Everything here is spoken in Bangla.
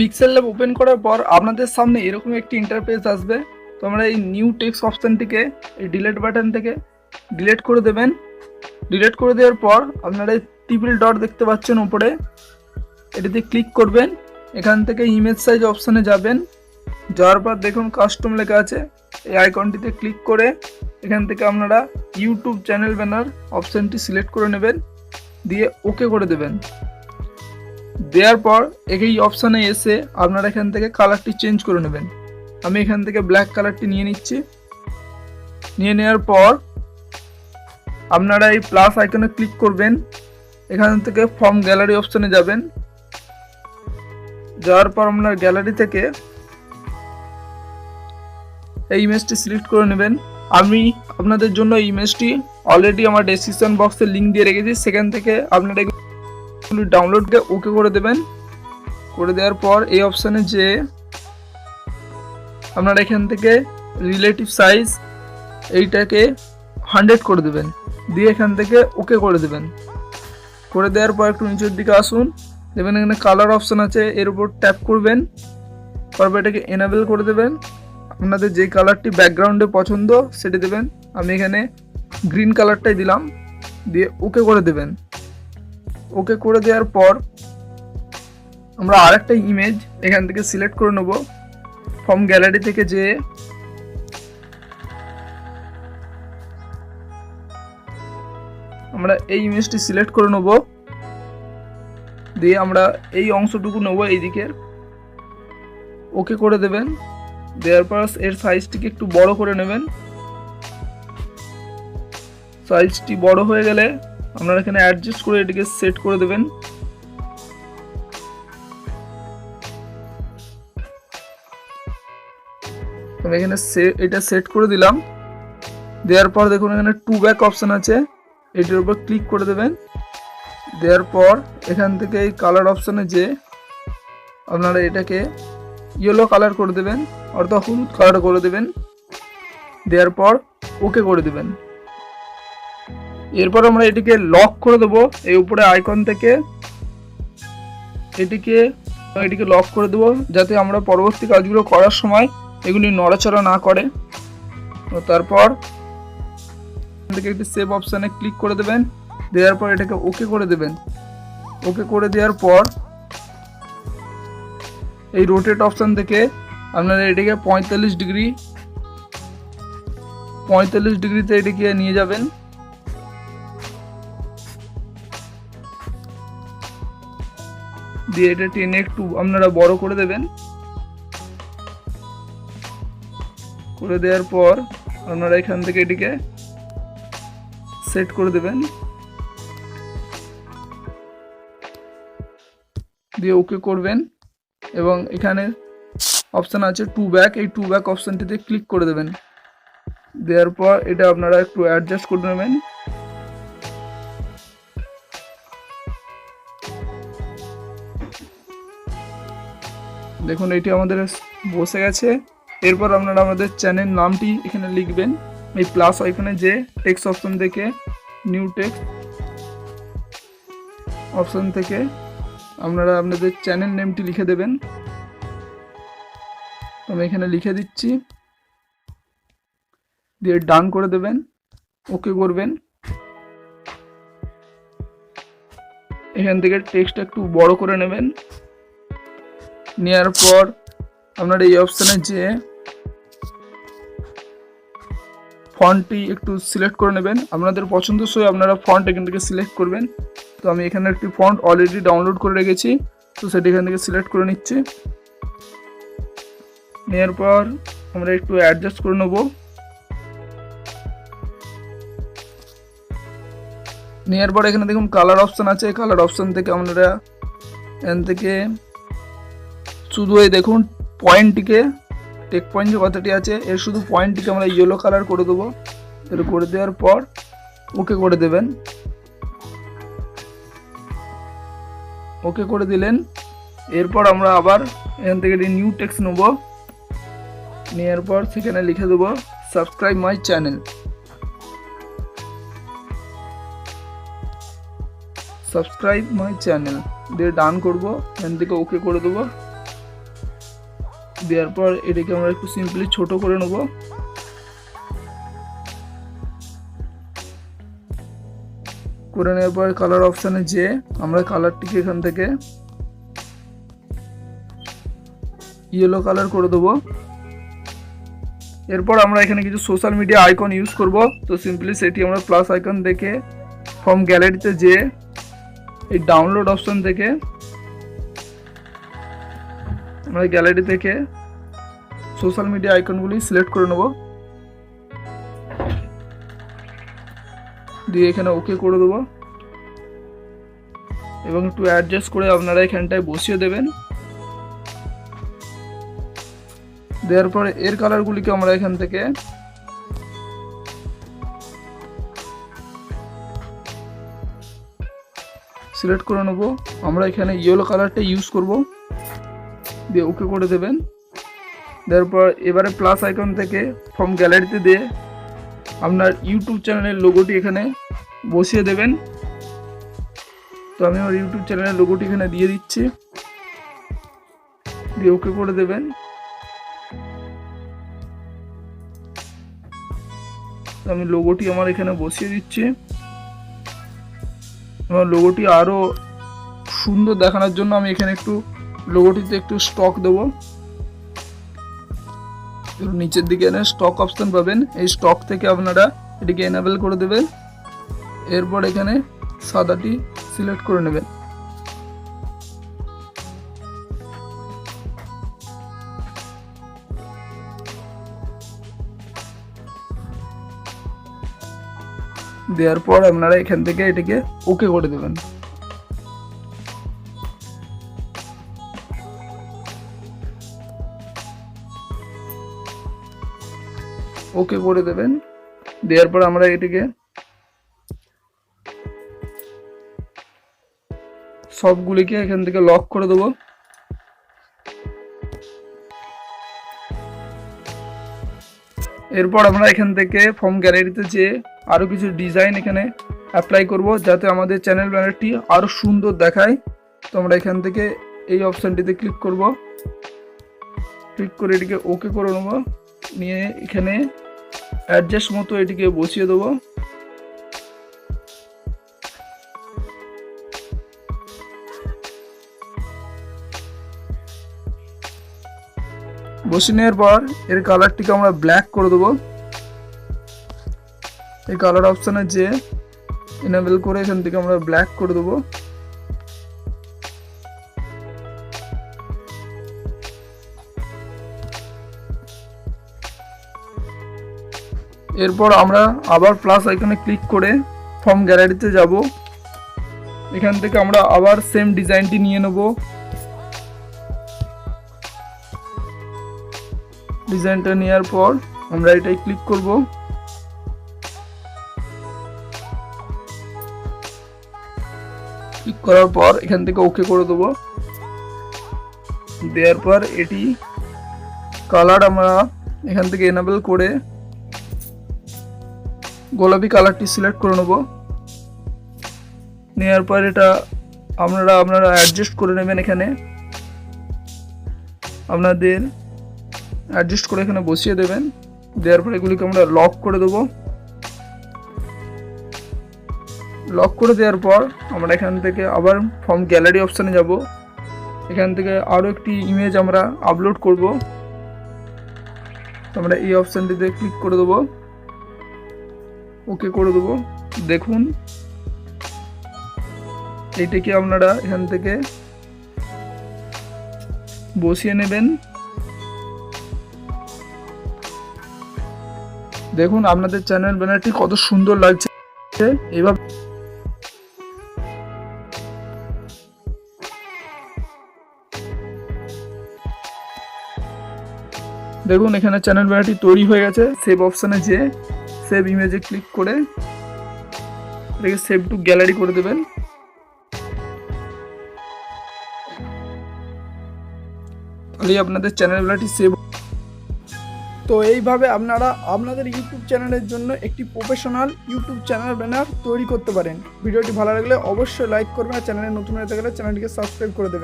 পিক্সেল ল্যাব ওপেন করার পর আপনাদের সামনে এরকম একটি ইন্টারফেস আসবে। তো আমরা এই নিউ টেক্সট অপশানটিকে এই ডিলিট বাটন থেকে ডিলিট করে দেবেন। ডিলিট করে দেওয়ার পর আপনারা এই ট্রিপল ডট দেখতে পাচ্ছেন উপরে, এটিতে ক্লিক করবেন। এখান থেকে ইমেজ সাইজ অপশানে যাবেন। যাওয়ার পর দেখুন কাস্টম লেখা আছে, এই আইকনটিতে ক্লিক করে এখান থেকে আপনারা ইউটিউব চ্যানেল ব্যানার অপশানটি সিলেক্ট করে নেবেন, দিয়ে ওকে করে দেবেন। দেওয়ার পর এই অপশানে এসে আপনারা এখান থেকে কালারটি চেঞ্জ করে নেবেন। আমি এখান থেকে ব্ল্যাক কালারটি নিয়ে নিচ্ছি। নিয়ে নেওয়ার পর আপনারা এই প্লাস আইকনে ক্লিক করবেন। এখান থেকে ফর্ম গ্যালারি অপশানে যাবেন। যাওয়ার পর আপনার গ্যালারি থেকে এই ইমেজটি সিলেক্ট করে নেবেন। আমি আপনাদের জন্য এই ইমেজটি অলরেডি আমার ডেসক্রিপশন বক্সে লিঙ্ক দিয়ে রেখেছি, সেখান থেকে আপনারা এগুলি ডাউনলোড করে ওকে করে দেবেন। করে দেওয়ার পর এই অপশানে যে আপনারা এখান থেকে রিলেটিভ সাইজ এইটাকে 100 করে দেবেন, দিয়ে এখান থেকে ওকে করে দেবেন। করে দেওয়ার পর একটু নিচের দিকে আসুন, দেখবেন এখানে কালার অপশান আছে, এর উপর ট্যাপ করবেন। তারপর এটাকে এনেবল করে দেবেন। আপনাদের যে কালারটি ব্যাকগ্রাউন্ডে পছন্দ সেটি দেবেন। আমি এখানে গ্রিন কালারটাই দিলাম, দিয়ে ওকে করে দেবেন। ওকে করে দেওয়ার পর আমরা আরেকটা ইমেজ এখান থেকে সিলেক্ট করে নেব। ফর্ম গ্যালারি থেকে যে আমরা এই ইমেজটি সিলেক্ট করে নেব, দিয়ে আমরা এই অংশটুকু নেব এই দিকের, ওকে করে দেবেন। দেওয়ার পর এর সাইজটিকে একটু বড় করে নেবেন। সাইজটি বড় হয়ে গেলে আপনারা এখানে অ্যাডজাস্ট করে এটিকে সেট করে দেবেন। আমি এখানে এটা সেট করে দিলাম। দেওয়ার পর দেখুন এখানে টু ব্যাক অপশান আছে, এটির উপর ক্লিক করে দেবেন। দেওয়ার পর এখান থেকে এই কালার অপশানে যে আপনারা এটাকে ইয়েলো কালার করে দেবেন, অর্থাৎ হলুদ কালার করে দেবেন। দেওয়ার পর ওকে করে দেবেন। এরপর আমরা এটিকে লক করে দেবো। এই উপরে আইকন থেকে এটিকে লক করে দেবো, যাতে আমরা পরবর্তী কাজগুলো করার সময় এগুলি নড়াচড়া না করে। তারপর থেকে একটি সেভ অপশানে ক্লিক করে দেবেন। দেওয়ার পর এটাকে ওকে করে দেবেন। ওকে করে দেওয়ার পর এই রোটেট অপশান থেকে আপনারা এটিকে 45 ডিগ্রিতে এটিকে নিয়ে যাবেন। দিয়ে এটা টেনে একটু আপনারা বড় করে দেবেন। করে দেওয়ার পর আপনারা এখান থেকে এটিকে সেট করে দেবেন, দিয়ে ওকে করবেন। এবং এখানে অপশান আছে টু ব্যাক, এই টু ব্যাক অপশানটিতে ক্লিক করে দেবেন। দেওয়ার পর এটা আপনারা একটু অ্যাডজাস্ট করে নেবেন। দেখুন এটি আমাদের বসে গেছে। এরপর আপনারা আমাদের চ্যানেল নামটি এখানে লিখবেন। এই প্লাস আইকনে যে টেক্সট অপশন থেকে নিউ টেক্সট অপশন থেকে আপনারা আপনাদের চ্যানেল নেমটি লিখে দেবেন। আমি এখানে লিখে দিচ্ছি, দিয়ে ডান করে দেবেন, ওকে করবেন। এখান থেকে টেক্সট একটু বড় করে নেবেন। নেওয়ার পর আপনারা এই অপশানে যে ফন্টটি একটু সিলেক্ট করে নেবেন। আপনাদের পছন্দসই আপনারা ফন্ট এখান থেকে সিলেক্ট করবেন। তো আমি এখানে একটি ফন্ট অলরেডি ডাউনলোড করে রেখেছি, তো সেটি এখান থেকে সিলেক্ট করে নিচ্ছি। নেওয়ার পর আমরা একটু অ্যাডজাস্ট করে নেব। নেওয়ার পর এখানে দেখুন কালার অপশান আছে, কালার অপশান থেকে আপনারা এখান থেকে শুধু এই দেখুন পয়েন্টটিকে, টেক পয়েন্ট যে কথাটি আছে এর শুধু পয়েন্টটিকে আমরা ইয়েলো কালার করে দেবো। এটা করে দেওয়ার পর ওকে করে দেবেন। ওকে করে দিলেন। এরপর আমরা আবার এখান থেকে নিউ টেক্সট নেব। নেওয়ার পর সেখানে লিখে দেবো সাবস্ক্রাইব মাই চ্যানেল। দিয়ে ডান করবো, এখান থেকে ওকে করে দেবো। দেওয়ার পর এটাকে আমরা একটু সিম্পলি ছোট করে নেব। করে নেওয়ার পর কালার অপশানে যে আমরা কালারটিকে এখান থেকে ইয়েলো কালার করে দেবো। এরপর আমরা এখানে কিছু সোশ্যাল মিডিয়া আইকন ইউজ করব। তো সিম্পলি সেটি আমরা প্লাস আইকন থেকে ফ্রম গ্যালারিতে যে এই ডাউনলোড অপশন থেকে আমরা গ্যালারি থেকে সোশ্যাল মিডিয়া আইকনগুলি সিলেক্ট করে নেব, দিয়ে এখানে ওকে করে দেবো এবং একটু অ্যাডজাস্ট করে আপনারা এখানটায় বসিয়ে দেবেন। দেওয়ার পরে এর কালারগুলিকে আমরা এখান থেকে সিলেক্ট করে নেব। আমরা এখানে ইয়েলো কালারটা ইউজ করব, দিয়ে ওকে করে দেবেন। দেওয়ার পর এবারে প্লাস আইকন থেকে ফ্রম গ্যালারিতে দিয়ে আপনার ইউটিউব চ্যানেলের লোগোটি এখানে বসিয়ে দেবেন। তো আমি আমার ইউটিউব চ্যানেলের লোগোটি এখানে দিয়ে দিচ্ছি, দিয়ে ওকে করে দেবেন। তো আমি লোগোটি আমার এখানে বসিয়ে দিচ্ছি। আমার লোগোটি আরও সুন্দর দেখানোর জন্য আমি এখানে একটু লোগোটিতে একটু স্টক দেবো। নিচের দিকে এনে স্টক অপশন পাবেন, এই স্টক থেকে আপনারা এটিকে এনাবেল করে দেবেন। এরপর এখানে সাদাটি সিলেক্ট করে নেবেন। দেওয়ার পর আপনারা এখান থেকে এটিকে ওকে করে দেবেন। ওকে করে দেবেন। দেওয়ার পর আমরা এটিকে সবগুলিকে এখান থেকে লক করে দেবো। এরপর আমরা এখান থেকে ফর্ম গ্যালারিতে যে আরও কিছু ডিজাইন এখানে অ্যাপ্লাই করব, যাতে আমাদের চ্যানেল ব্যানারটি আরও সুন্দর দেখায়। তো আমরা এখান থেকে এই অপশানটিতে ক্লিক করব, ক্লিক করে এটিকে ওকে করে নেব, নিয়ে এখানে অ্যাডজাস্ট মতো এটিকে বসিয়ে দেবো। বসিয়ে নেওয়ার পর এর কালারটিকে আমরা ব্ল্যাক করে দেবো। এই কালার অপশানে যে এনাবেল করে এখান থেকে আমরা ব্ল্যাক করে দেবো। এরপর আমরা আবার প্লাস আইকনে ক্লিক করে ফর্ম গ্যালারিতে যাব। এখান থেকে আমরা আবার সেম ডিজাইনটি নিয়ে নেব। ডিজাইনটা নেওয়ার পর আমরা এটাই ক্লিক করব। ক্লিক করার পর এখান থেকে ওকে করে দেবো। দেওয়ার পর এটি কালার আমরা এখান থেকে এনাবেল করে গোলাপি কালারটি সিলেক্ট করে নেব। নেওয়ার পর এটা আপনারা অ্যাডজাস্ট করে নেবেন। এখানে আপনাদের অ্যাডজাস্ট করে এখানে বসিয়ে দেবেন। দেওয়ার পর এগুলিকে আমরা লক করে দেবো। লক করে দেওয়ার পর আমরা এখান থেকে আবার ফর্ম গ্যালারি অপশানে যাব। এখান থেকে আরও একটি ইমেজ আমরা আপলোড করব। তো আমরা এই অপশানটিতে ক্লিক করে দেবো, ওকে করে দেবো। দেখুন এইটাকে আপনারা এখান থেকে বসিয়ে নেবেন। দেখুন আপনাদের চ্যানেল ব্যানারটি কত সুন্দর লাগছে। এইভাবে দেখুন এখানে চ্যানেল ব্যানারটি তৈরি হয়ে গেছে। সেভ অপশানে যে সেভ ইমেজে ক্লিক করে এটাকে সেভ টু গ্যালারি করে দেবেন। তাহলে আপনাদের চ্যানেল ব্যানারটি সেভ। তো এইভাবে আপনারা আপনাদের ইউটিউব চ্যানেলের জন্য একটি প্রফেশনাল ইউটিউব চ্যানেল ব্যানার তৈরি করতে পারেন। ভিডিওটি ভালো লাগলে অবশ্যই লাইক করবেন, আর চ্যানেলে নতুন হয়ে থাকলে চ্যানেলটিকে সাবস্ক্রাইব করে দেবেন।